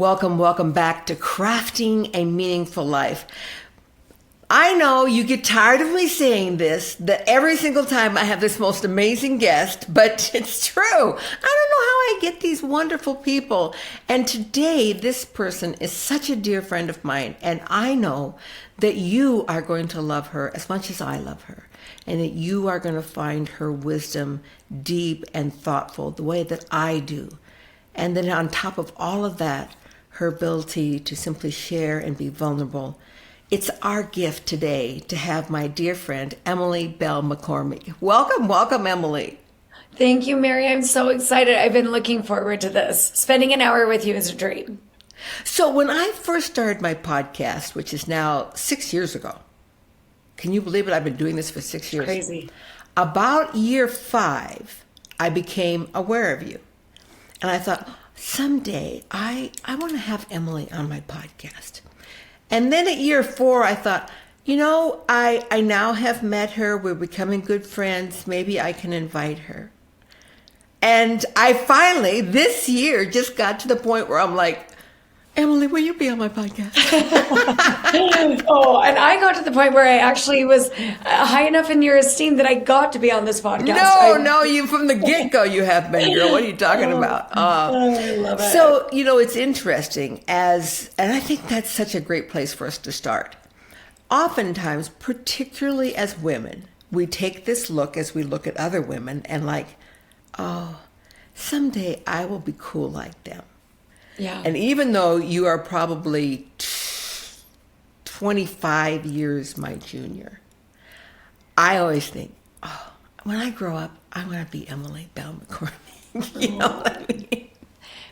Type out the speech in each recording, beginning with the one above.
Welcome back to Crafting a Meaningful Life. I know you get tired of me saying this, that every single time I have this most amazing guest, but it's true. I don't know how I get these wonderful people. And today, this person is such a dear friend of mine, and I know that you are going to love her as much as I love her, and that you are going to find her wisdom deep and thoughtful the way that I do. And then on top of all of that, her ability to simply share and be vulnerable. It's our gift today to have my dear friend, Emily Bell McCormick. Welcome, Emily. Thank you, Mary. I'm so excited. I've been looking forward to this. Spending an hour with you is a dream. So when I first started my podcast, which is now 6 years ago, can you believe it? I've been doing this for 6 years. Crazy. About year 5, I became aware of you. And I thought, someday I want to have Emily on my podcast. And then at year 4, I thought, I now have met her. We're becoming good friends. Maybe I can invite her. And I finally, this year, just got to the point where I'm like, Emily, will you be on my podcast? Oh, and I got to the point where I actually was high enough in your esteem that I got to be on this podcast. No, you from the get-go you have been, girl. What are you talking about? I love it. So, it's interesting and I think that's such a great place for us to start. Oftentimes, particularly as women, we take this look as we look at other women and like, oh, someday I will be cool like them. Yeah. And even though you are probably 25 years my junior, I always think, oh, when I grow up, I want to be Emily Bell McCormick. You know what I mean?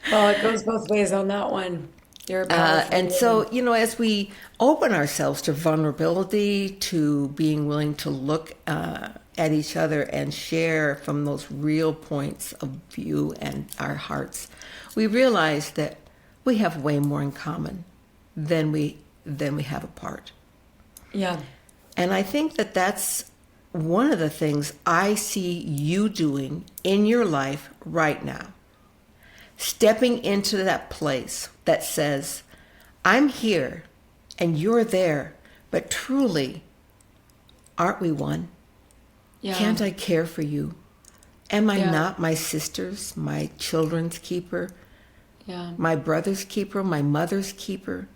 Well, it goes both ways on that one. You're a powerful and so, as we open ourselves to vulnerability, to being willing to look at each other and share from those real points of view and our hearts, we realize that we have way more in common than we have apart. Yeah. And I think that that's one of the things I see you doing in your life right now. Stepping into that place that says, I'm here and you're there, but truly, aren't we one? Yeah. Can't I care for you? Am I Yeah. not my sister's, my children's keeper? Yeah. My brother's keeper, my mother's keeper?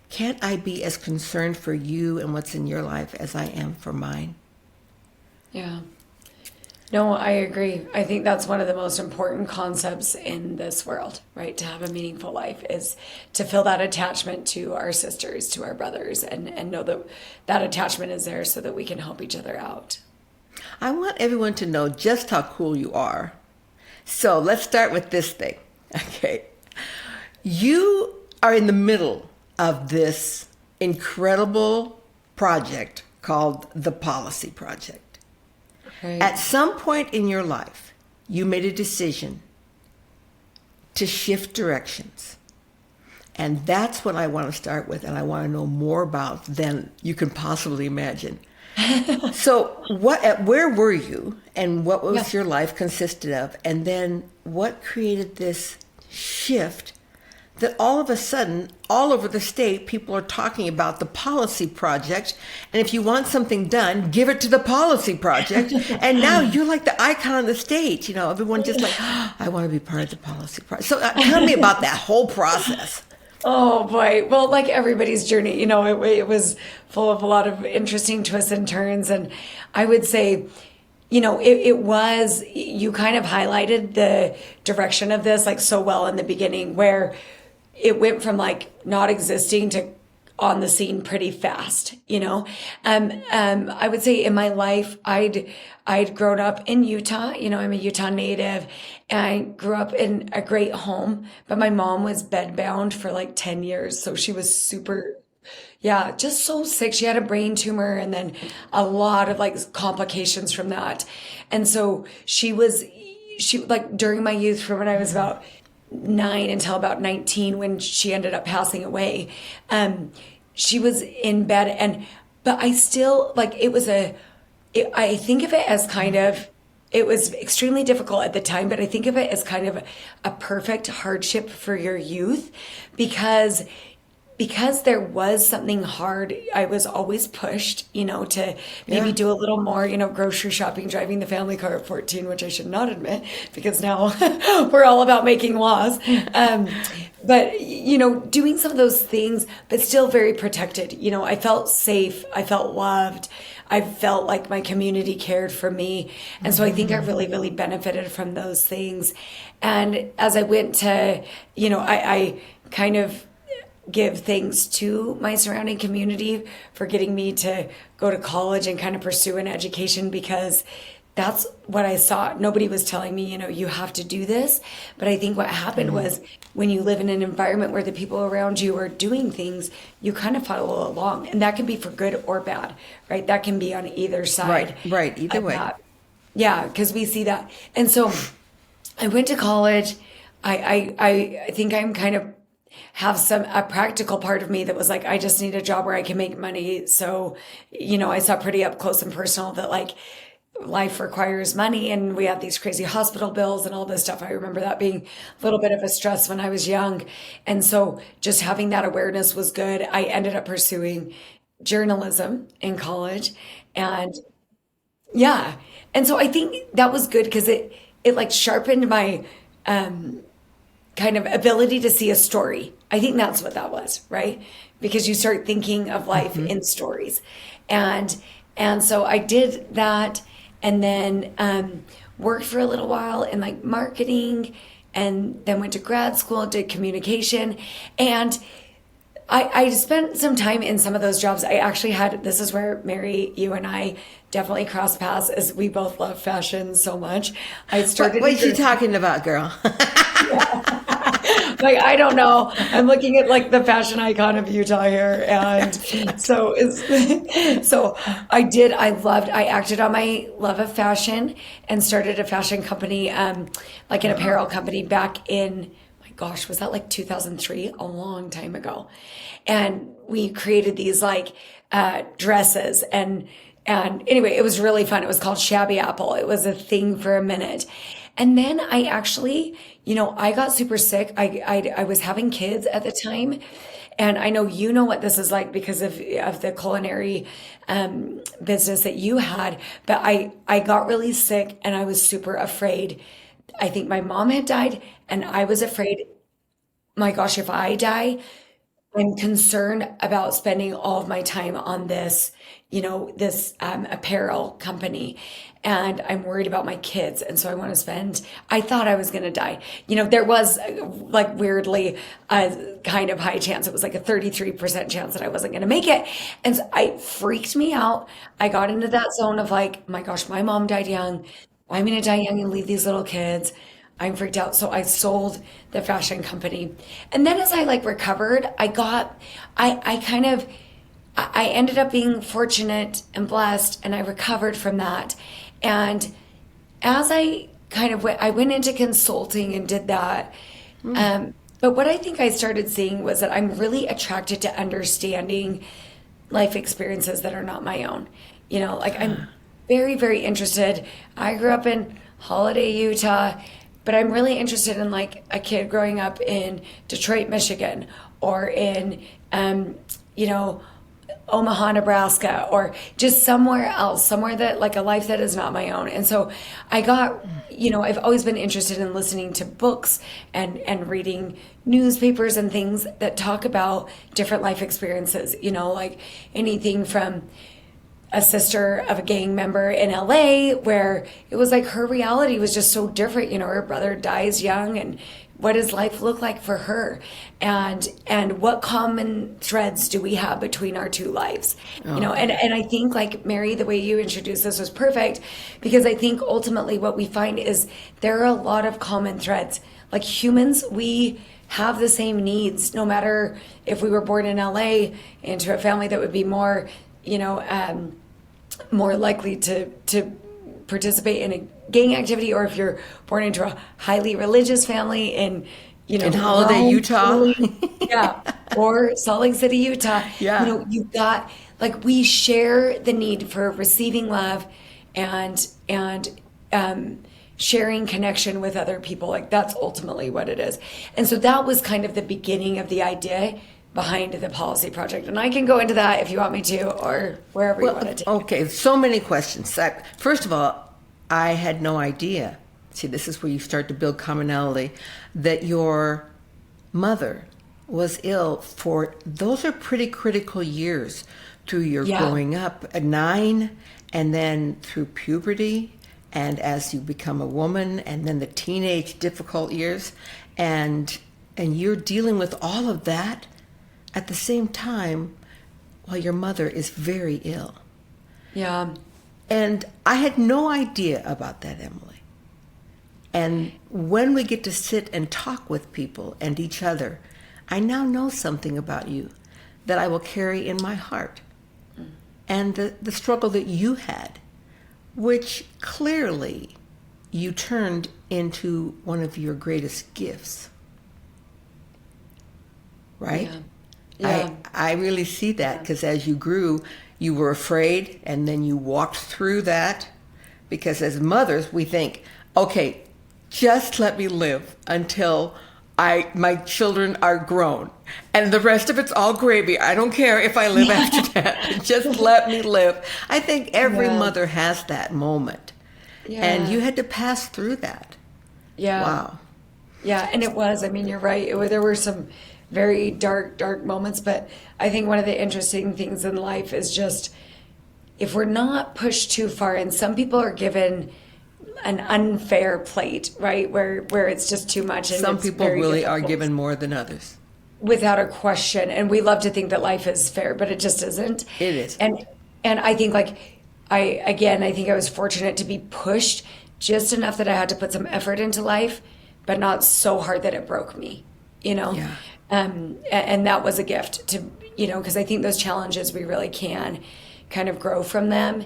Can't I be as concerned for you and what's in your life as I am for mine? Yeah. No, I agree. I think that's one of the most important concepts in this world, right? To have a meaningful life is to feel that attachment to our sisters, to our brothers, and know that that attachment is there so that we can help each other out. I want everyone to know just how cool you are. So let's start with this thing. Okay. You are in the middle of this incredible project called the Policy Project. Right. At some point in your life, you made a decision to shift directions. And that's what I want to start with, and I want to know more about than you can possibly imagine. So where were you, and what was your life consisted of? And then what created this shift that all of a sudden, all over the state, people are talking about the Policy Project. And if you want something done, give it to the Policy Project. And now you're like the icon of the state. Everyone just like, oh, I want to be part of the Policy Project. So tell me about that whole process. Oh boy. Well, like everybody's journey, it was full of a lot of interesting twists and turns. And I would say, it was, you kind of highlighted the direction of this like so well in the beginning, where it went from like not existing to on the scene pretty fast, I would say in my life, I'd grown up in Utah, I'm a Utah native, and I grew up in a great home, but my mom was bedbound for like 10 years. So she was super, just so sick. She had a brain tumor and then a lot of like complications from that. And so she like during my youth, from when I was about 9 until about 19, when she ended up passing away, she was in bed, but I still like, I think of it as kind of it was extremely difficult at the time, but I think of it as kind of a perfect hardship for your youth because there was something hard. I was always pushed, to maybe do a little more, grocery shopping, driving the family car at 14, which I should not admit because now we're all about making laws. But, doing some of those things, but still very protected. I felt safe. I felt loved. I felt like my community cared for me. And so I think I really, really benefited from those things. And as I went to, I kind of give thanks to my surrounding community for getting me to go to college and kind of pursue an education because that's what I saw. Nobody was telling me, you have to do this. But I think what happened was when you live in an environment where the people around you are doing things, you kind of follow along. And that can be for good or bad, right? That can be on either side. Right. Either way. Yeah, because we see that. And so I went to college. I think I'm kind of have a practical part of me that was like, I just need a job where I can make money. So, I saw pretty up close and personal that like life requires money and we had these crazy hospital bills and all this stuff. I remember that being a little bit of a stress when I was young. And so just having that awareness was good. I ended up pursuing journalism in college and yeah. And so I think that was good because it like sharpened my, kind of ability to see a story. I think that's what that was, right? Because you start thinking of life in stories. And so I did that and then worked for a little while in like marketing and then went to grad school, did communication. And I spent some time in some of those jobs. I actually this is where Mary, you and I definitely cross paths as we both love fashion so much. I started. What are you talking about, girl? Like, I don't know. I'm looking at like the fashion icon of Utah here. And so I acted on my love of fashion and started a fashion company, like an apparel company back in, my gosh, was that like 2003? A long time ago. And we created these like, dresses and anyway, it was really fun. It was called Shabby Apple. It was a thing for a minute. And then I actually, I got super sick. I was having kids at the time. And I know you know what this is like because of the culinary business that you had. But I got really sick and I was super afraid. I think my mom had died and I was afraid, my gosh, if I die, I'm concerned about spending all of my time on this, this apparel company. And I'm worried about my kids. And so I thought I was going to die. There was like weirdly a kind of high chance. It was like a 33% chance that I wasn't going to make it. And so it freaked me out. I got into that zone of like, my gosh, my mom died young. I'm going to die young and leave these little kids. I'm freaked out. So I sold the fashion company. And then as I like recovered, I ended up being fortunate and blessed and I recovered from that. And as I I went into consulting and did that. But what I think I started seeing was that I'm really attracted to understanding life experiences that are not my own. I'm very, very interested. I grew up in Holiday, Utah, but I'm really interested in like a kid growing up in Detroit, Michigan, or in, Omaha, Nebraska, or just somewhere else, somewhere that like a life that is not my own. And so I've always been interested in listening to books and reading newspapers and things that talk about different life experiences, like anything from a sister of a gang member in LA where it was like her reality was just so different. Her brother dies young and what does life look like for her? And what common threads do we have between our two lives? And I think like Mary, the way you introduced this was perfect because I think ultimately what we find is there are a lot of common threads. Like humans, we have the same needs, no matter if we were born in LA into a family that would be more, more likely to participate in a gang activity, or if you're born into a highly religious family in Holiday, Utah, or Salt Lake City, Utah, you've got like we share the need for receiving love and sharing connection with other people. Like that's ultimately what it is. And so that was kind of the beginning of the idea behind the policy project. And I can go into that if you want me to, or wherever you want to take it. Okay, so many questions. First of all, I had no idea. See, this is where you start to build commonality, that your mother was ill for, those are pretty critical years through your growing up at 9, and then through puberty, and as you become a woman, and then the teenage difficult years, and you're dealing with all of that at the same time while your mother is very ill. Yeah. And I had no idea about that, Emily. And when we get to sit and talk with people and each other, I now know something about you that I will carry in my heart. And the struggle that you had, which clearly you turned into one of your greatest gifts. Right? Yeah. Yeah. I really see that, because as you grew, you were afraid, and then you walked through that, because as mothers, we think, okay, just let me live until my children are grown, and the rest of it's all gravy. I don't care if I live after that. Just let me live. I think every mother has that moment. Yeah. And you had to pass through that. Yeah. Wow. Yeah, and it was. I mean, you're right. There were some very dark moments, but I think one of the interesting things in life is just if we're not pushed too far, and some people are given an unfair plate, right, where it's just too much. And some people really are given more than others, without a question. And we love to think that life is fair, but it just isn't. It is. And I think I think I was fortunate to be pushed just enough that I had to put some effort into life, but not so hard that it broke me, Yeah. And that was a gift to, because I think those challenges, we really can kind of grow from them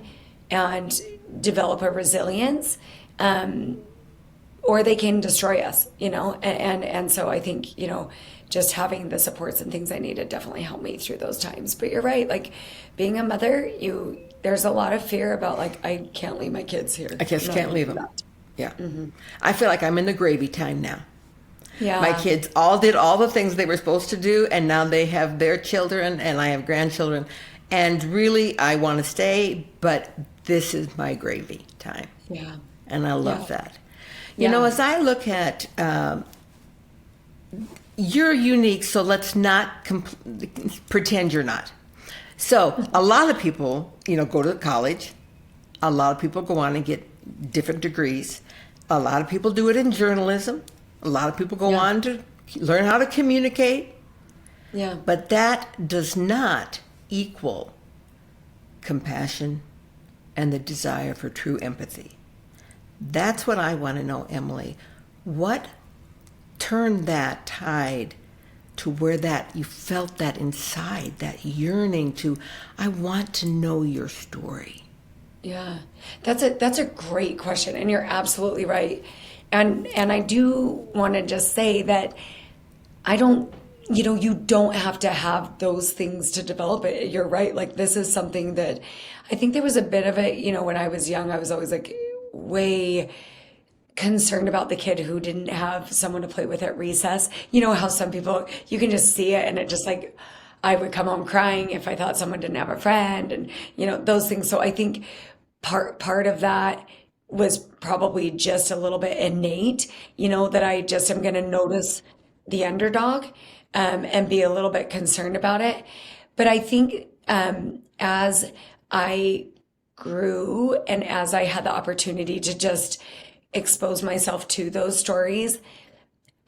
and develop a resilience, or they can destroy us, and so I think, just having the supports and things I needed definitely helped me through those times. But you're right, like being a mother, there's a lot of fear about I can't leave my kids here. I just can't leave them. Yeah. Mm-hmm. I feel like I'm in the gravy time now. Yeah. My kids all did all the things they were supposed to do, and now they have their children, and I have grandchildren. And really, I want to stay, but this is my gravy time. Yeah. And I love that. You know, as I look at, you're unique, so let's not pretend you're not. So a lot of people, go to college. A lot of people go on and get different degrees. A lot of people do it in journalism. A lot of people go on to learn how to communicate. Yeah. But that does not equal compassion and the desire for true empathy. That's what I want to know, Emily. What turned that tide to where that you felt that inside, that yearning to, I want to know your story? Yeah, that's a great question, and you're absolutely right. And I do want to just say that I don't, you don't have to have those things to develop it. You're right. Like this is something that I think there was a bit of it, when I was young, I was always way concerned about the kid who didn't have someone to play with at recess. You know how some people, you can just see it, and it just I would come home crying if I thought someone didn't have a friend, and those things. So I think part of that was probably just a little bit innate, that I just am going to notice the underdog, and be a little bit concerned about it. But I think as I grew and as I had the opportunity to just expose myself to those stories,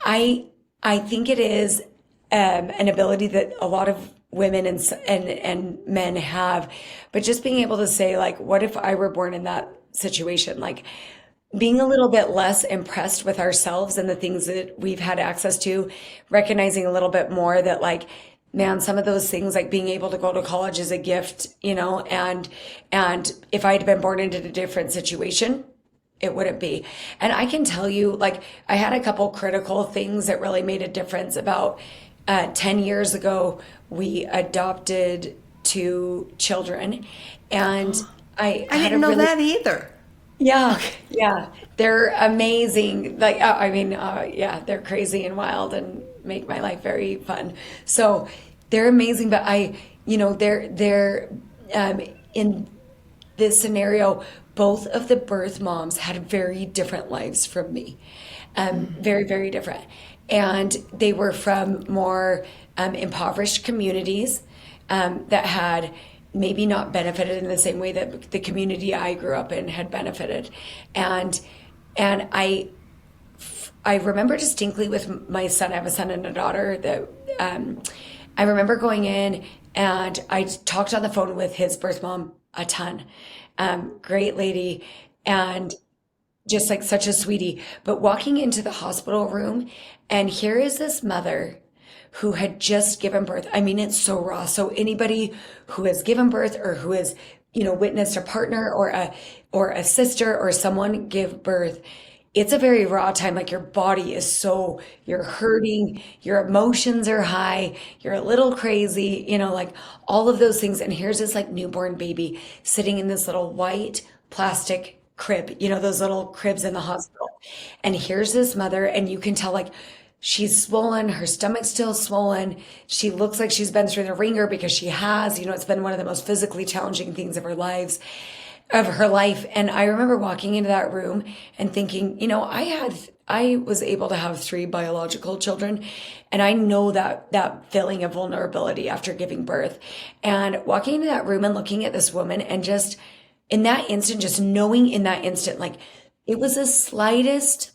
I think it is an ability that a lot of women and men have, but just being able to say, what if I were born in that situation? Being a little bit less impressed with ourselves and the things that we've had access to, recognizing a little bit more that man, some of those things, being able to go to college is a gift, and if I had been born into a different situation, it wouldn't be. And I can tell you, I had a couple critical things that really made a difference. About 10 years ago, we adopted 2 children, and I didn't know that either. Yeah, yeah, they're amazing. Like, yeah, they're crazy and wild and make my life very fun. So they're amazing. But they're um, in this scenario. Both of the birth moms had very different lives from me, very, very different, and they were from more impoverished communities that had maybe not benefited in the same way that the community I grew up in had benefited. And I remember distinctly with my son, I have a son and a daughter, that I remember going in and I talked on the phone with his birth mom a ton. Great lady, and just like such a sweetie. But walking into the hospital room, and here is this mother who had just given birth. I mean, it's so raw. So anybody who has given birth or who has, witnessed a partner or a sister or someone give birth, it's a very raw time. Like your body is so, you're hurting, your emotions are high, you're a little crazy, like all of those things. And here's this like newborn baby sitting in this little white plastic crib, those little cribs in the hospital. And here's this mother, and you can tell like she's swollen, her stomach's still swollen. She looks like she's been through the ringer because she has, it's been one of the most physically challenging things of her life. And I remember walking into that room and thinking, I was able to have 3 biological children, and I know that feeling of vulnerability after giving birth. And walking into that room and looking at this woman, and just in that instant, just knowing in that instant, like it was the slightest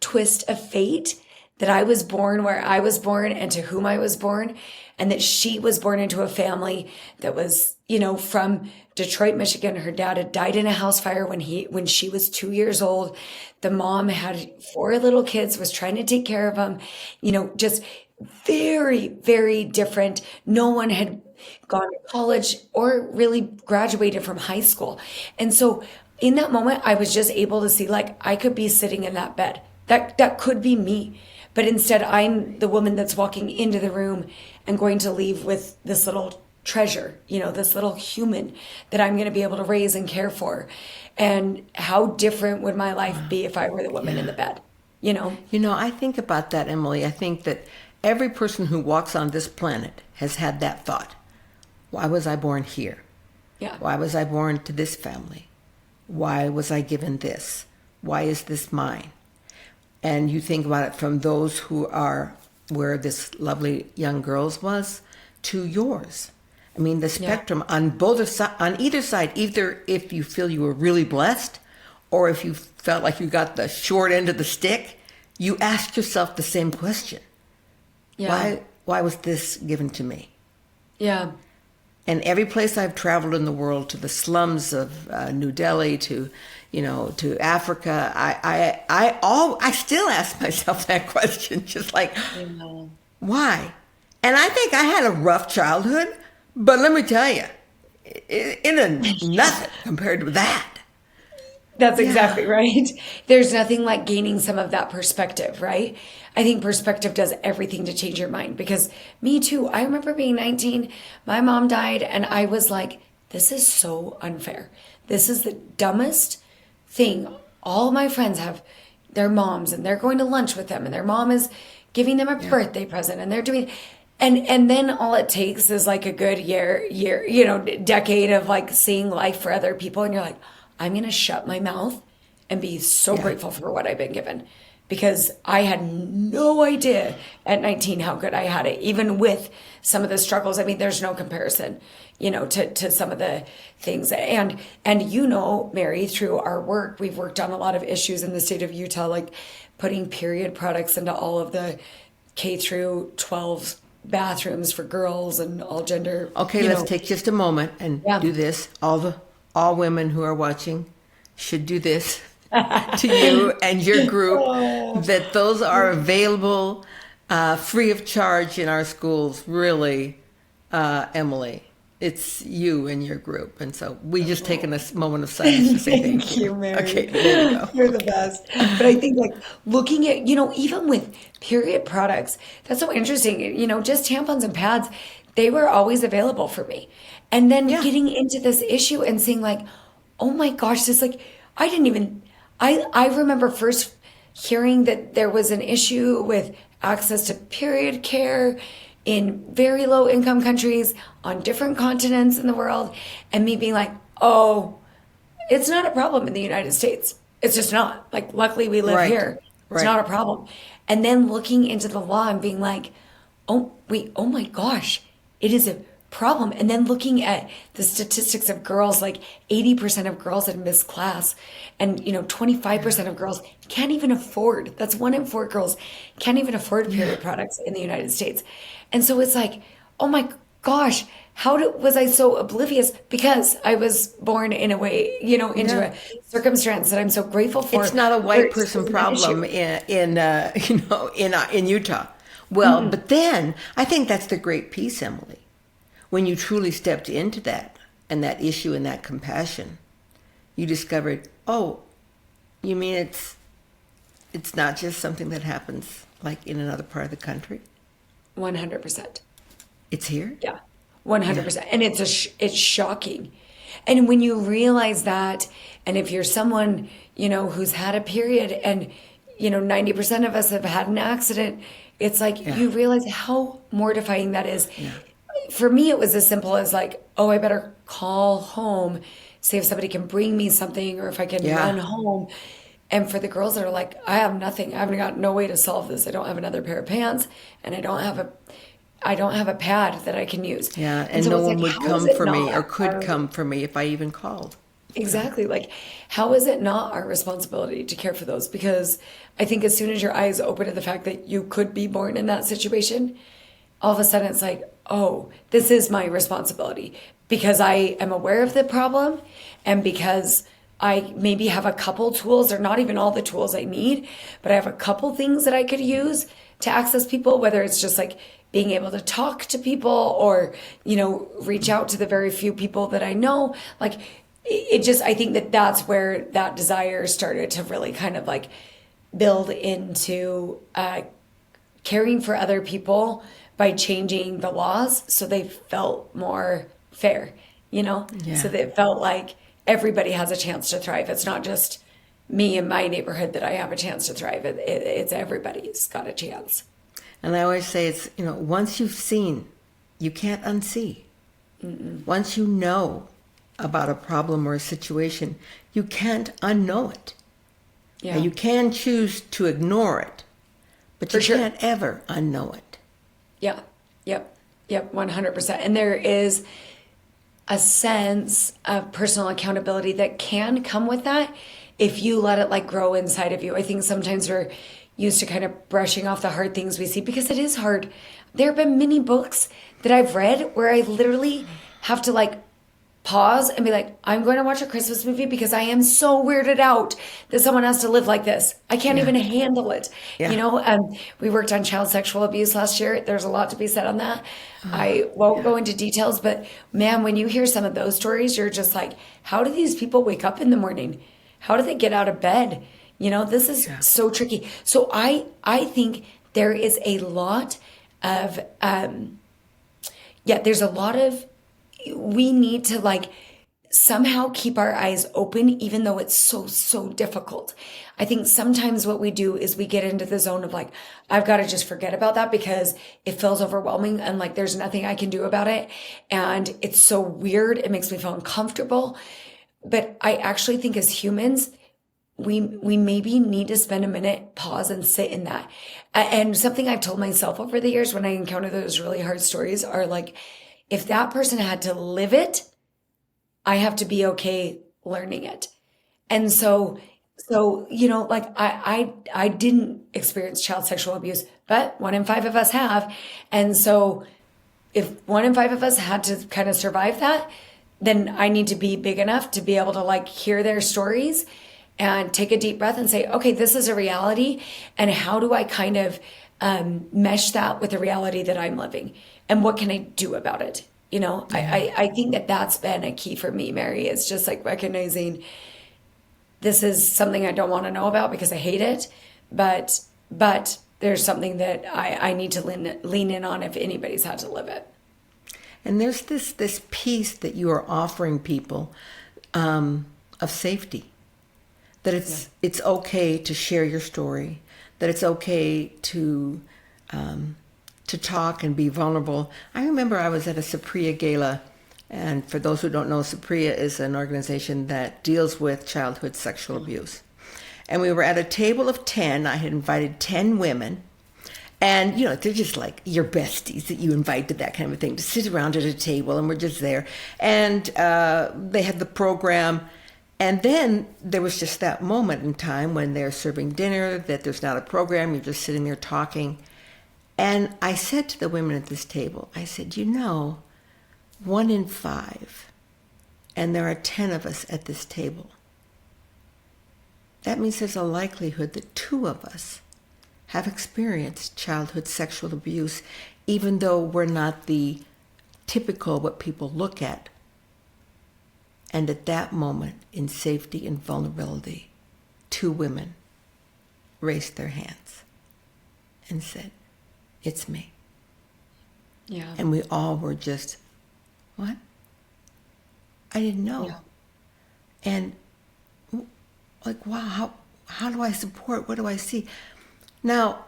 twist of fate that I was born where I was born and to whom I was born, and that she was born into a family that was, from Detroit, Michigan. Her dad had died in a house fire when she was 2 years old. The mom had 4 little kids, was trying to take care of them, just very, very different. No one had gone to college or really graduated from high school. And so in that moment, I was just able to see like I could be sitting in that bed. That could be me. But instead, I'm the woman that's walking into the room and going to leave with this little treasure, this little human that I'm going to be able to raise and care for. And how different would my life be if I were the woman in the bed, I think about that, Emily. I think that every person who walks on this planet has had that thought. Why was I born here? Yeah. Why was I born to this family? Why was I given this? Why is this mine? And you think about it from those who are where this lovely young girl's was to yours. I mean, the spectrum on either side, either if you feel you were really blessed or if you felt like you got the short end of the stick, you ask yourself the same question. Yeah. Why was this given to me? Yeah. And every place I've traveled in the world, to the slums of New Delhi, to Africa, I still ask myself that question, just like, why? And I think I had a rough childhood, but let me tell you, it nothing compared to that. That's exactly right. There's nothing like gaining some of that perspective, right? I think perspective does everything to change your mind, because me too. I remember being 19, my mom died, and I was like, this is so unfair. This is the dumbest thing. All my friends have their moms, and they're going to lunch with them, and their mom is giving them a birthday present, and they're doing, and then all it takes is like a good decade of like seeing life for other people, and you're like, I'm going to shut my mouth and be so grateful for what I've been given, because I had no idea at 19 how good I had it, even with some of the struggles. I mean, there's no comparison, to some of the things. And Mary, through our work, we've worked on a lot of issues in the state of Utah, like putting period products into all of the K through 12 bathrooms for girls and all gender. Okay, let's take just a moment and do this. All women who are watching should do this to you and your group, that those are available free of charge in our schools. Really, Emily, it's you and your group. And so we just taken a moment of silence to say thank you. Mary. Okay, there you go. You're the best. But I think like looking at, even with period products, that's so interesting. Just tampons and pads, they were always available for me. And then getting into this issue and seeing like, oh my gosh, this like, I didn't even, I remember first hearing that there was an issue with access to period care in very low income countries on different continents in the world, and me being like, oh, it's not a problem in the United States. It's just not. Like, luckily we live Right. here. It's Right. not a problem. And then looking into the law and being like, oh, wait, oh my gosh, it is a problem. And then looking at the statistics of girls, like 80% of girls had missed class, and 25% of girls can't even afford, that's 1 in 4 girls can't even afford period products in the United States. And so it's like, oh my gosh, was I so oblivious? Because I was born in a way, into Yeah. a circumstance that I'm so grateful for. It's not a where white it's person an problem issue. in Utah. Well, but then I think that's the great piece, Emily. When you truly stepped into that and that issue and that compassion, you discovered, oh, you mean it's not just something that happens like in another part of the country. 100%. It's here. Yeah, 100%. And it's shocking. And when you realize that, and if you're someone, who's had a period, and, 90% of us have had an accident, it's like you realize how mortifying that is. Yeah. For me, it was as simple as like, oh, I better call home, see if somebody can bring me something, or if I can Yeah. run home. And for the girls that are like, I have nothing, I've got no way to solve this. I don't have another pair of pants, and I don't have a pad that I can use. Yeah, and so no it's one like, would how is come it for me not or could our- come for me if I even called. Exactly. Like, how is it not our responsibility to care for those? Because I think as soon as your eyes open to the fact that you could be born in that situation, all of a sudden it's like, oh, this is my responsibility, because I am aware of the problem, and because I maybe have a couple tools, or not even all the tools I need, but I have a couple things that I could use to access people, whether it's just like being able to talk to people, or, reach out to the very few people that I know. Like, it just, I think that that's where that desire started to really kind of like build into caring for other people by changing the laws so they felt more fair, Yeah. so that it felt like everybody has a chance to thrive. It's not just me in my neighborhood that I have a chance to thrive. It's everybody's got a chance. And I always say it's, once you've seen, you can't unsee. Once you know about a problem or a situation, you can't unknow it. Yeah. And you can choose to ignore it, but For you sure. can't ever unknow it. Yeah. Yep. 100%. And there is a sense of personal accountability that can come with that if you let it like grow inside of you. I think sometimes we're used to kind of brushing off the hard things we see, because it is hard. There have been many books that I've read where I literally have to like pause and be like, I'm going to watch a Christmas movie because I am so weirded out that someone has to live like this. I can't even handle it. Yeah. We worked on child sexual abuse last year. There's a lot to be said on that. I won't go into details, but man, when you hear some of those stories, you're just like, how do these people wake up in the morning? How do they get out of bed? This is so tricky. So I think there is a lot of, there's a lot of, we need to like somehow keep our eyes open, even though it's so difficult. I think sometimes what we do is we get into the zone of like, I've got to just forget about that because it feels overwhelming and like there's nothing I can do about it. And it's so weird. It makes me feel uncomfortable. But I actually think as humans, we maybe need to spend a minute, pause, and sit in that. And something I've told myself over the years when I encounter those really hard stories are like, if that person had to live it, I have to be okay learning it. And so like I didn't experience child sexual abuse, but 1 in 5 of us have. And so if 1 in 5 of us had to kind of survive that, then I need to be big enough to be able to like hear their stories and take a deep breath and say, okay, this is a reality. And how do I kind of mesh that with the reality that I'm living? And what can I do about it? I think that that's been a key for me, Mary. It's just like recognizing this is something I don't want to know about because I hate it. But there's something that I need to lean in on if anybody's had to live it. And there's this piece that you are offering people of safety. that it's okay to share your story, that it's okay to talk and be vulnerable. I remember I was at a Supriya Gala, and for those who don't know, Supriya is an organization that deals with childhood sexual abuse. And we were at a table of 10. I had invited 10 women. And, you know, they're just like your besties that you invite to that kind of a thing, to sit around at a table, and we're just there. And they had the program. And then there was just that moment in time when they're serving dinner, that there's not a program, you're just sitting there talking. And I said to the women at this table, I said, you know, 1 in 5, and there are 10 of us at this table. That means there's a likelihood that 2 of us have experienced childhood sexual abuse, even though we're not the typical what people look at. And at that moment, in safety and vulnerability, 2 women raised their hands and said, it's me. Yeah. And we all were just, what? I didn't know. Yeah. And like, wow, how do I support? What do I see? Now,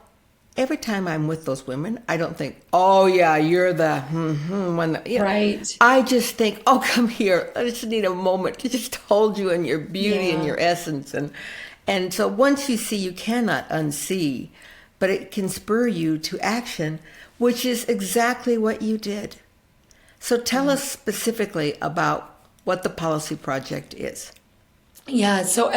every time I'm with those women, I don't think, oh yeah, you're the one that, you know. Right. I just think, oh, come here. I just need a moment to just hold you in your beauty and your essence. And so once you see, you cannot unsee, but it can spur you to action, which is exactly what you did. So tell us specifically about what the policy project is. Yeah. So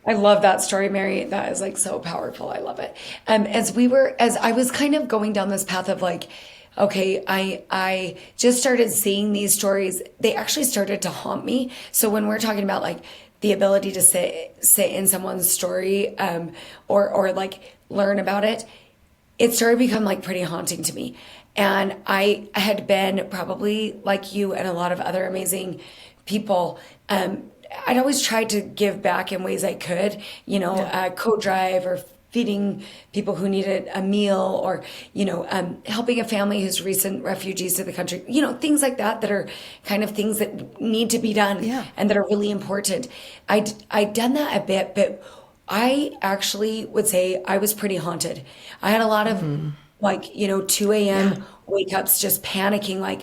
I love that story, Mary. That is like so powerful. I love it. As I was kind of going down this path of like, okay, I just started seeing these stories. They actually started to haunt me. So when we're talking about like the ability to sit in someone's story, or like learn about it, it started to become like pretty haunting to me. And I had been, probably like you and a lot of other amazing people, I'd always tried to give back in ways I could, you know, co-drive or feeding people who needed a meal, or, you know, helping a family who's recent refugees to the country, you know, things like that are kind of things that need to be done and that are really important. I'd done that a bit, but I actually would say I was pretty haunted. I had a lot of like, you know, 2 a.m. wake ups, just panicking, like,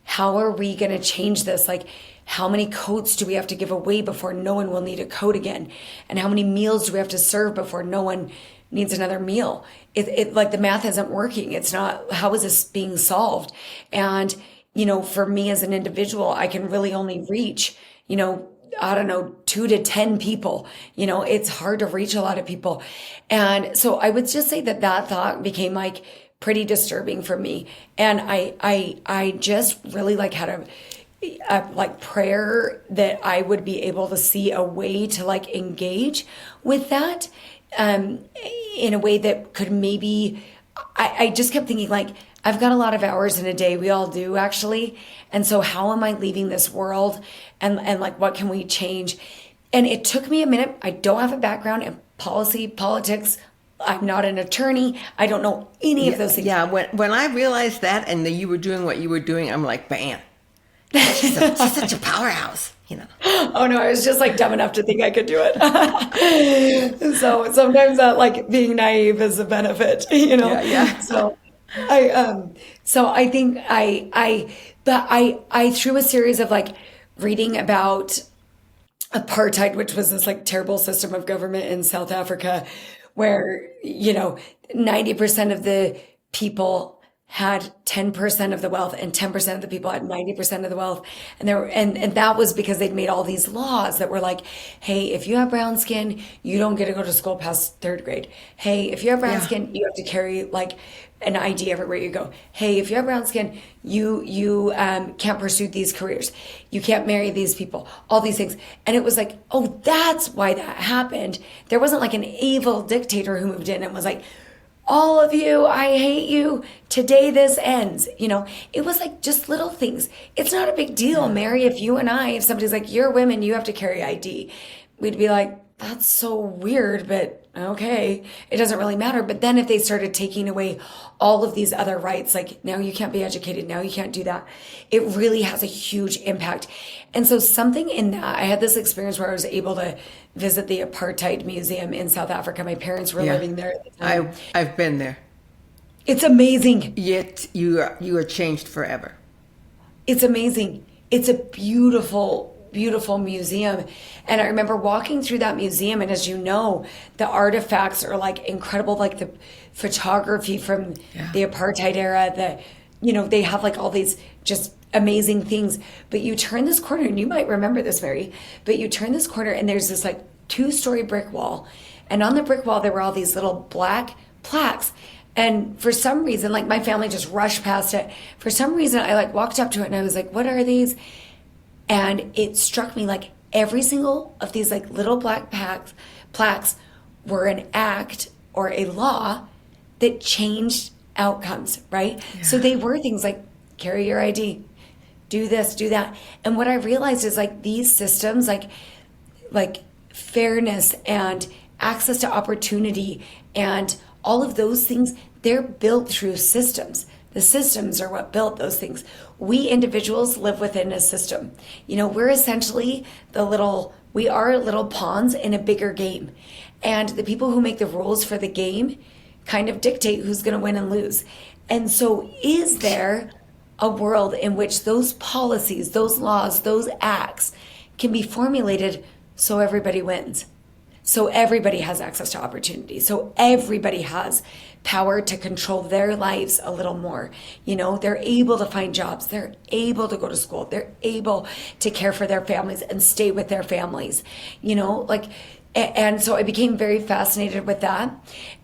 how are we going to change this? Like, how many coats do we have to give away before no one will need a coat again? And how many meals do we have to serve before no one needs another meal? It like the math isn't working. It's not, how is this being solved? And, you know, for me as an individual, I can really only reach, you know, I don't know, 2 to 10 people. You know, it's hard to reach a lot of people. And so I would just say that thought became like pretty disturbing for me. And I just really like had a like prayer that I would be able to see a way to like engage with that, in a way that could maybe, I just kept thinking like, I've got a lot of hours in a day. We all do actually. And so how am I leaving this world? And like, what can we change? And it took me a minute. I don't have a background in policy, politics. I'm not an attorney. I don't know any of those things. Yeah. When I realized that and that you were doing what you were doing, I'm like, bam. She's such a powerhouse, you know. Oh no, I was just like dumb enough to think I could do it. So sometimes that like being naive is a benefit, you know. Yeah. So I think I through a series of like reading about apartheid, which was this like terrible system of government in South Africa, where, you know, 90% of the people had 10% of the wealth and 10% of the people had 90% of the wealth. And and that was because they'd made all these laws that were like, hey, if you have brown skin, you don't get to go to school past 3rd grade. Hey, if you have brown skin, you have to carry like an ID everywhere you go. Hey, if you have brown skin, you can't pursue these careers. You can't marry these people, all these things. And it was like, oh, that's why that happened. There wasn't like an evil dictator who moved in and was like, all of you, I hate you. Today this ends. You know, it was like just little things. It's not a big deal, Mary, if somebody's like, you're women, you have to carry ID. We'd be like, that's so weird, but okay, it doesn't really matter. But then if they started taking away all of these other rights, like now you can't be educated, now you can't do that, it really has a huge impact. And so something in that, I had this experience where I was able to visit the Apartheid Museum in South Africa. My parents were living there at the time. I've been there. It's amazing. Yet you are changed forever. It's amazing. It's a beautiful, beautiful museum. And I remember walking through that museum, and as you know, the artifacts are like incredible, like the photography from the apartheid era, they have like all these just amazing things. But you turn this corner, and you might remember this, Mary, but you turn this corner and there's this like 2-story brick wall. And on the brick wall, there were all these little black plaques. And for some reason, like my family just rushed past it. For some reason, I like walked up to it and I was like, what are these? And it struck me like every single of these like little black plaques were an act or a law that changed outcomes, right? Yeah. So they were things like carry your ID, do this, do that. And what I realized is like these systems, like fairness and access to opportunity and all of those things, they're built through systems. The systems are what built those things. We individuals live within a system. We're essentially we are little pawns in a bigger game. And the people who make the rules for the game kind of dictate who's going to win and lose. And so is there a world in which those policies, those laws, those acts can be formulated so everybody wins? So everybody has access to opportunity. So everybody has power to control their lives a little more. They're able to find jobs. They're able to go to school. They're able to care for their families and stay with their families. And so I became very fascinated with that.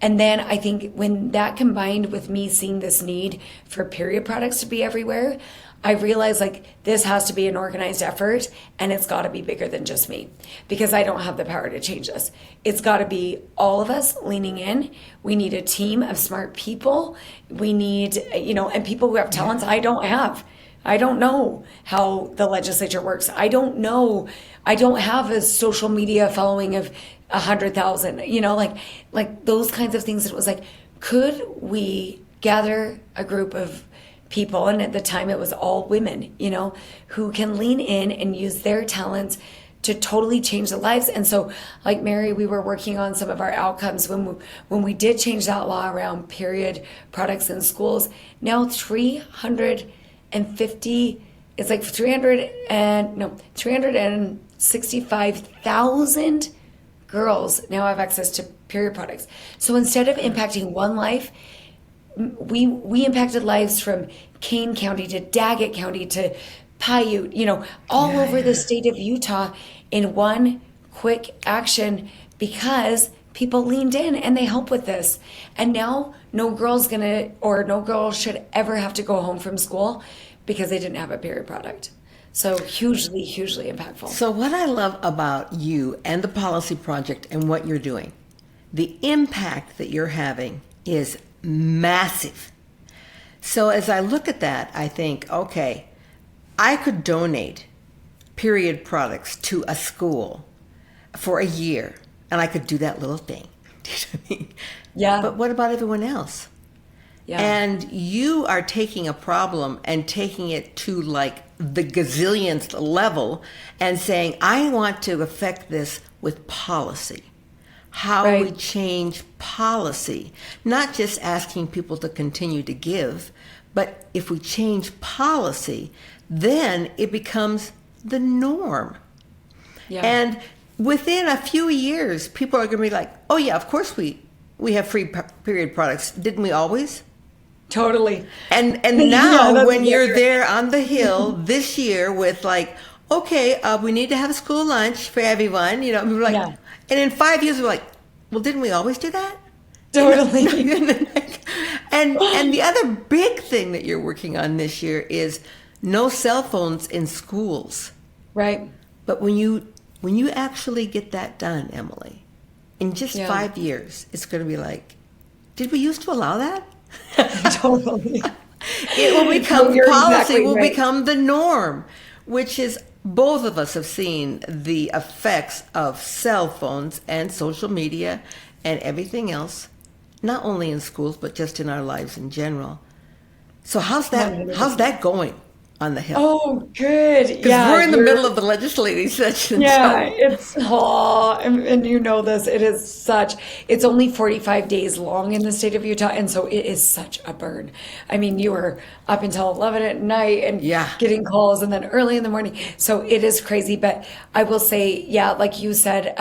And then I think when that combined with me seeing this need for period products to be everywhere, I realized like this has to be an organized effort, and it's got to be bigger than just me, because I don't have the power to change this. It's got to be all of us leaning in. We need a team of smart people. We need, and people who have talents I don't have. I don't know how the legislature works. I don't know. I don't have a social media following of 100,000, like those kinds of things. It was like, could we gather a group of people, and at the time it was all women, who can lean in and use their talents to totally change the lives. And so like Mary, we were working on some of our outcomes when we did change that law around period products in schools. Now 365,000 girls now have access to period products. So instead of impacting one life, we impacted lives from Kane County to Daggett County to Paiute, all over the state of Utah in one quick action, because people leaned in and they helped with this. And now no girl should ever have to go home from school because they didn't have a period product. So hugely, hugely impactful. So what I love about you and the policy project and what you're doing, the impact that you're having is massive. So as I look at that, I think, okay, I could donate period products to a school for a year, and I could do that little thing. Do you know what I mean? Yeah. But what about everyone else? Yeah. And you are taking a problem and taking it to like the gazillionth level and saying, I want to affect this with policy. How we change policy, not just asking people to continue to give, but if we change policy, then it becomes the norm. Yeah. And within a few years, people are going to be like, oh yeah, of course we have free period products. Didn't we always? Totally. And now when you're there on the Hill this year with like, okay, we need to have a school lunch for everyone, we're like, and in 5 years, we're like, well, didn't we always do that? Totally. And the other big thing that you're working on this year is no cell phones in schools. Right. But when you actually get that done, Emily, in just 5 years, it's going to be like, did we used to allow that? Totally. It will become policy, will become the norm, which is both of us have seen the effects of cell phones and social media and everything else, not only in schools, but just in our lives in general. So how's that going on the Hill? Oh, good. Because Yeah, we're in the middle of the legislative session. yeah, So and you know this, it's only 45 days long in the state of Utah, and so it is such a burn. I mean, you were up until 11 at night and Yeah. getting calls, and then early in the morning. So it is crazy, but I will say, yeah, like you said,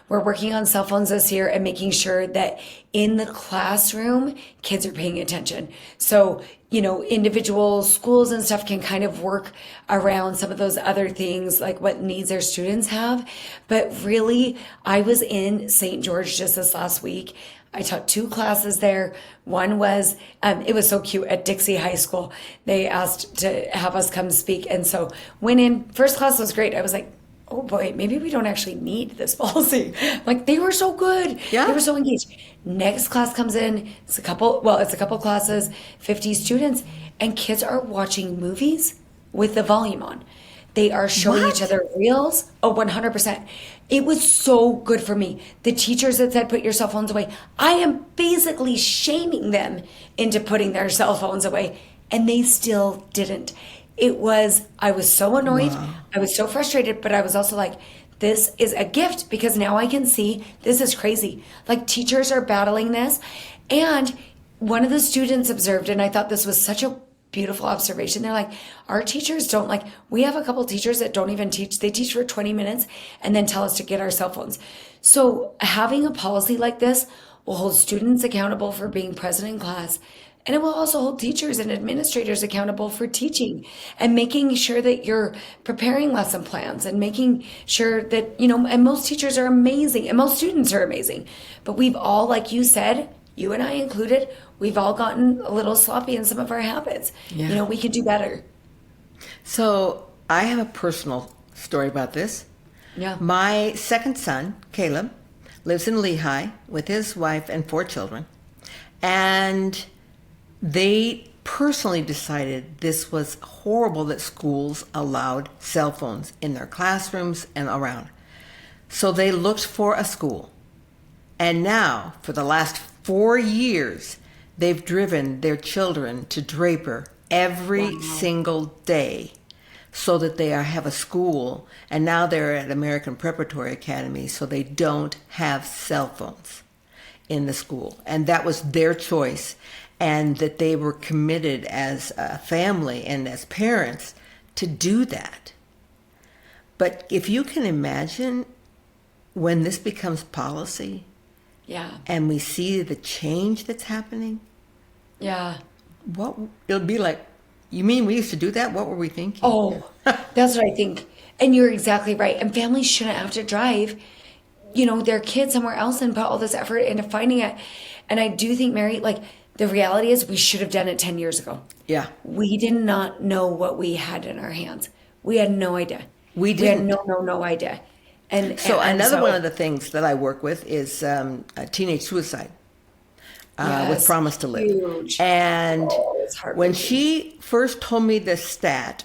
we're working on cell phones this year and making sure that in the classroom, kids are paying attention. So, individual schools and stuff can kind of work around some of those other things, like what needs their students have. But really, I was in St. George just this last week. I taught 2 classes there. One was, it was so cute at Dixie High School. They asked to have us come speak. And so went in, first class was great. I was like, oh boy, maybe we don't actually need this policy. Like, they were so good. Yeah. They were so engaged. Next class comes in, it's a couple classes, 50 students, and kids are watching movies with the volume on. They are showing What? each other reels. Oh, 100%. It was so good for me. The teachers that said, put your cell phones away, I am basically shaming them into putting their cell phones away, and they still didn't. I was so annoyed. Wow. I was so frustrated, but I was also like, this is a gift because now I can see this is crazy. Like, teachers are battling this. And one of the students observed, and I thought this was such a beautiful observation. They're like, our teachers don't we have a couple teachers that don't even teach. They teach for 20 minutes and then tell us to get our cell phones. So having a policy like this will hold students accountable for being present in class. And it will also hold teachers and administrators accountable for teaching and making sure that you're preparing lesson plans and making sure that, and most teachers are amazing and most students are amazing. But we've all, like you said, you and I included, we've all gotten a little sloppy in some of our habits. Yeah. We could do better. So I have a personal story about this. Yeah. My second son, Caleb, lives in Lehigh with his wife and 4 children. And they personally decided this was horrible that schools allowed cell phones in their classrooms and around. So they looked for a school. And now, for the last 4 years, they've driven their children to Draper every single day so that they have a school. And now they're at American Preparatory Academy, so they don't have cell phones in the school. And that was their choice. And that they were committed as a family and as parents to do that. But if you can imagine when this becomes policy, Yeah. and we see the change that's happening, Yeah. what it'll be like, you mean we used to do that? What were we thinking? Oh, that's what I think. And you're exactly right. And families shouldn't have to drive, their kids somewhere else and put all this effort into finding it. And I do think, Mary, the reality is we should have done it 10 years ago. Yeah. We did not know what we had in our hands. We had no idea. We didn't. We had no idea. And Another one of the things that I work with is teenage suicide with Promise to Live. Huge. And it's heartbreaking. when she first told me this stat,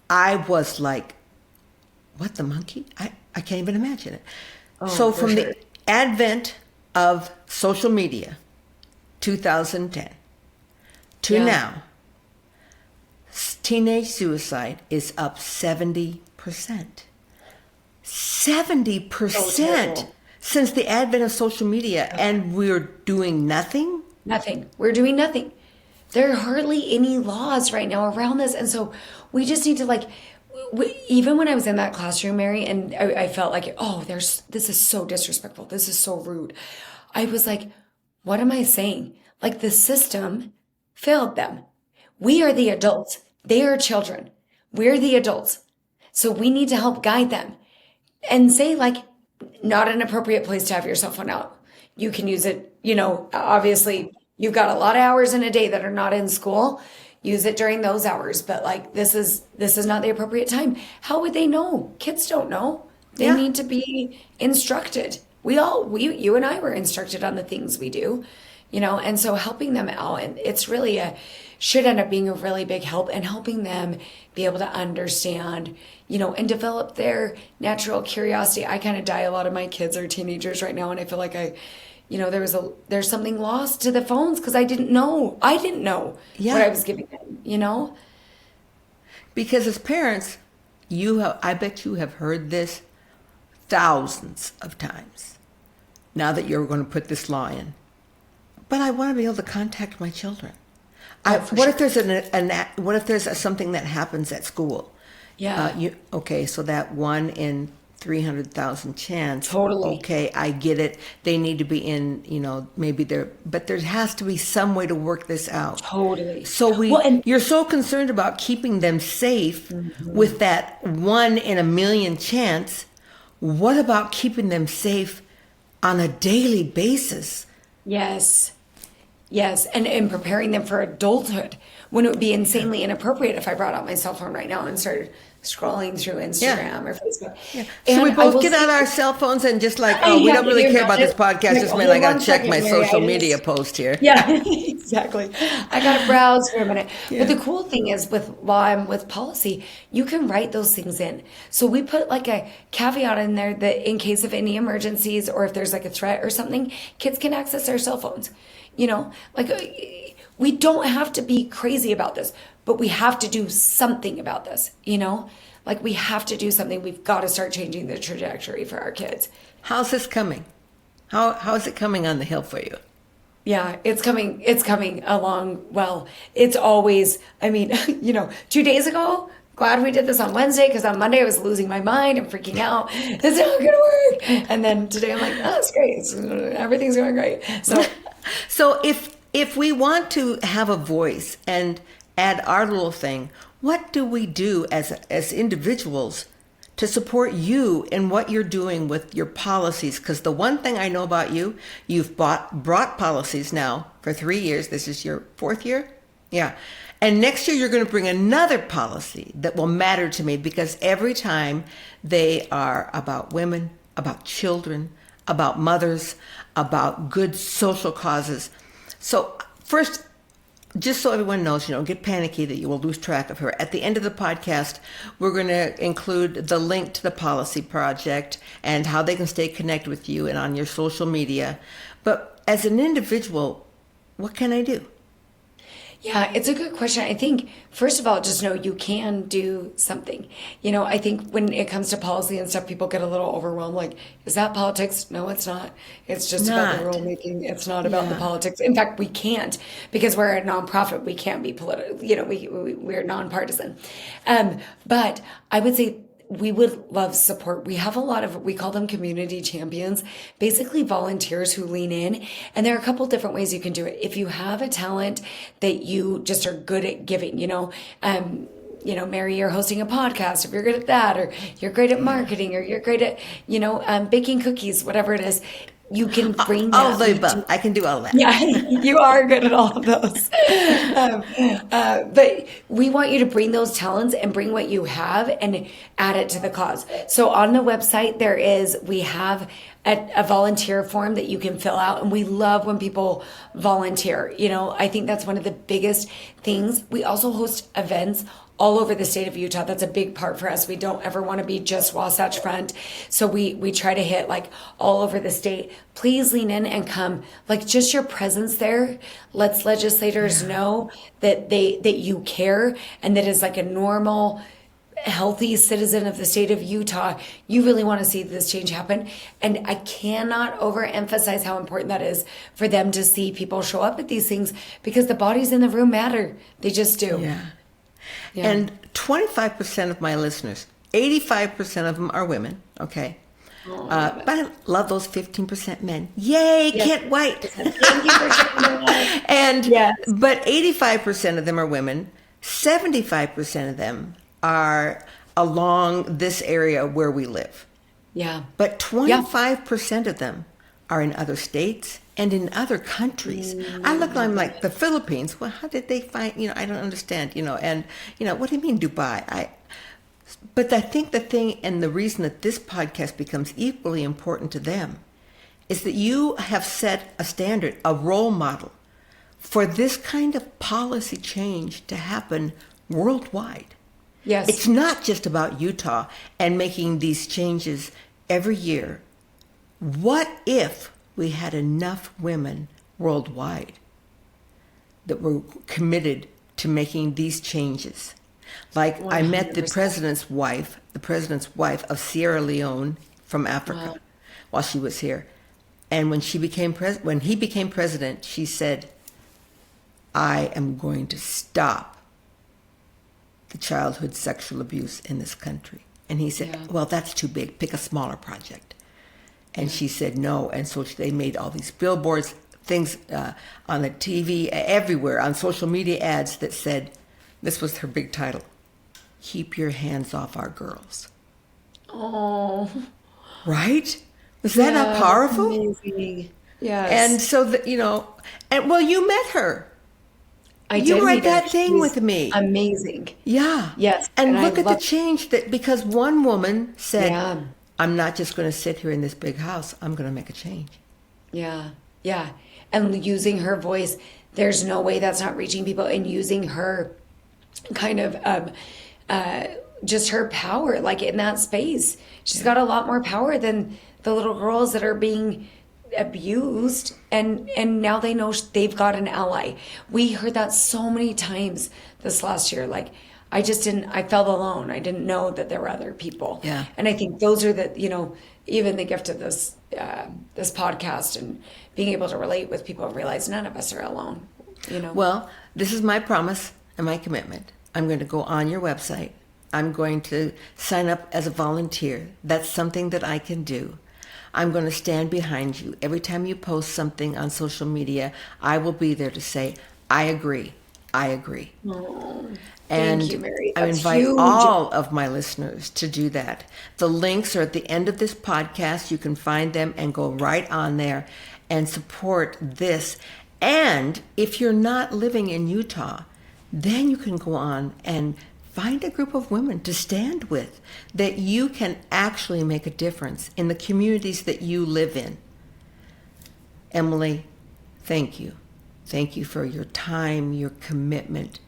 I was like, what the monkey? I can't even imagine it. So for from sure. the advent of social media, 2010, to now, teenage suicide is up 70%. 70% since the advent of social media, and we're doing nothing? Nothing. We're doing nothing. There are hardly any laws right now around this. And so we just need to even when I was in that classroom, Mary, and I felt like, this is so disrespectful. This is so rude. I was like, what am I saying? The system failed them. We are the adults. They are children. We're the adults. So we need to help guide them and say, not an appropriate place to have your cell phone out. You can use it, obviously you've got a lot of hours in a day that are not in school. Use it during those hours. But this is not the appropriate time. How would they know? Kids don't know. They need to be instructed. You and I were instructed on the things we do. and so helping them out, and it's really should end up being a really big help, and helping them be able to understand, and develop their natural curiosity. I kind of die. A lot of my kids are teenagers right now, and I feel like there's something lost to the phones because I didn't know what I was giving them, Because as parents, I bet you have heard this thousands of times now that you're going to put this law in. But I want to be able to contact my children. What if there's something that happens at school? Yeah. So that 1 in 300,000 chance. Totally. Okay, I get it. They need to be in, but there has to be some way to work this out. Totally. So you're so concerned about keeping them safe with that 1 in a million chance. What about keeping them safe on a daily basis? Yes. And preparing them for adulthood, when it would be insanely inappropriate if I brought out my cell phone right now and started scrolling through Instagram or Facebook. Yeah. So we both get out our cell phones and just we don't really care about this podcast. Just I got to check my social media post here. Yeah, exactly. I got to browse for a minute. Yeah. But the cool thing is while I'm with policy, you can write those things in. So we put a caveat in there that in case of any emergencies or if there's a threat or something, kids can access their cell phones. We don't have to be crazy about this, but we have to do something about this, we have to do something. We've got to start changing the trajectory for our kids. How's this coming? How is it coming on the hill for you? Yeah, it's coming along well. It's always, 2 days ago, glad we did this on Wednesday, because on Monday I was losing my mind and freaking out. It's not going to work. And then today I'm like, oh, it's great. Everything's going great. So if we want to have a voice and add our little thing, what do we do as individuals to support you in what you're doing with your policies? Because the one thing I know about you, you've brought policies now for 3 years. This is your 4th year? Yeah. And next year you're going to bring another policy that will matter to me, because every time they are about women, about children, about mothers, about good social causes. So first, just so everyone knows, don't get panicky that you will lose track of her. At the end of the podcast, we're going to include the link to the policy project and how they can stay connected with you and on your social media. But as an individual, what can I do? Yeah, it's a good question. I think, first of all, just know you can do something. I think when it comes to policy and stuff, people get a little overwhelmed. Is that politics? No, it's not. It's just about the rulemaking. It's not about the politics. In fact, we can't, because we're a nonprofit. We can't be political. We're nonpartisan. But I would say we would love support. We have a lot of, we call them community champions, basically volunteers who lean in. And there are a couple different ways you can do it. If you have a talent that you just are good at giving, Mary, you're hosting a podcast, if you're good at that, or you're great at marketing, or you're great at, baking cookies, whatever it is, you can bring all of the above. I can do all of that. Yeah, you are good at all of those. But we want you to bring those talents and bring what you have and add it to the cause. So on the website, we have a volunteer form that you can fill out. And we love when people volunteer. I think that's one of the biggest things. We also host events all over the state of Utah. That's a big part for us. We don't ever want to be just Wasatch Front. So we try to hit all over the state. Please lean in and come. Just your presence there lets legislators know that you care, and that is a normal, healthy citizen of the state of Utah, you really want to see this change happen. And I cannot overemphasize how important that is for them to see people show up at these things, because the bodies in the room matter. They just do. Yeah. And 25% of my listeners, 85% of them are women, okay? But I love those 15% men. Yay, can't wait. Thank you for sharing that. And, but 85% of them are women. 75% of them are along this area where we live. Yeah. But 25% of them are in other states and in other countries. I look, I'm like, the Philippines, well, how did they find, I don't understand, and, what do you mean Dubai? But I think the thing and the reason that this podcast becomes equally important to them is that you have set a standard, a role model for this kind of policy change to happen worldwide. Yes. It's not just about Utah and making these changes every year. What if we had enough women worldwide that were committed to making these changes? Like 100%. I met the president's wife of Sierra Leone from Africa. Wow. While she was here. And when he became president, she said, I am going to stop the childhood sexual abuse in this country. And he said, well, that's too big. Pick a smaller project. And she said no. And so they made all these billboards, things on the TV, everywhere, on social media ads that said, this was her big title, keep your hands off our girls. Oh. Right? Was that not powerful? Amazing. Yes. And so, you met her. I did. You were at that her. thing She's with me. Amazing. Yeah. Yes. And look at the change because one woman said, Yeah. I'm not just going to sit here in this big house. I'm going to make a change. Yeah. Yeah. And using her voice, there's no way that's not reaching people, and using her kind of, just her power, like in that space. She's got a lot more power than the little girls that are being abused, and now they know they've got an ally. We heard that so many times this last year. Like, I felt alone. I didn't know that there were other people. Yeah. And I think those are even the gift of this podcast, and being able to relate with people and realize none of us are alone. Well, this is my promise and my commitment. I'm going to go on your website. I'm going to sign up as a volunteer. That's something that I can do. I'm going to stand behind you. Every time you post something on social media, I will be there to say, I agree. I agree. Oh, and thank you, Mary. I That's invite huge. all of my listeners to do that. The links are at the end of this podcast. You can find them and go right on there and support this. And if you're not living in Utah, then you can go on and find a group of women to stand with that you can actually make a difference in the communities that you live in. Emily, thank you. Thank you for your time, your commitment,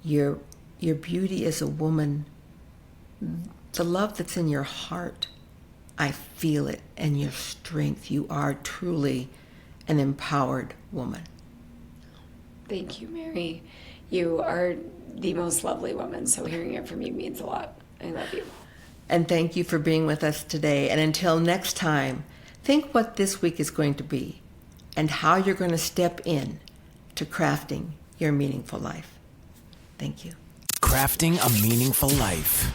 your beauty as a woman, the love that's in your heart. I feel it, and your strength. You are truly an empowered woman. Thank you, Mary. You are the most lovely woman, so hearing it from you means a lot. I love you. And thank you for being with us today. And until next time, think what this week is going to be and how you're going to step in to crafting your meaningful life. Thank you. Crafting a Meaningful Life.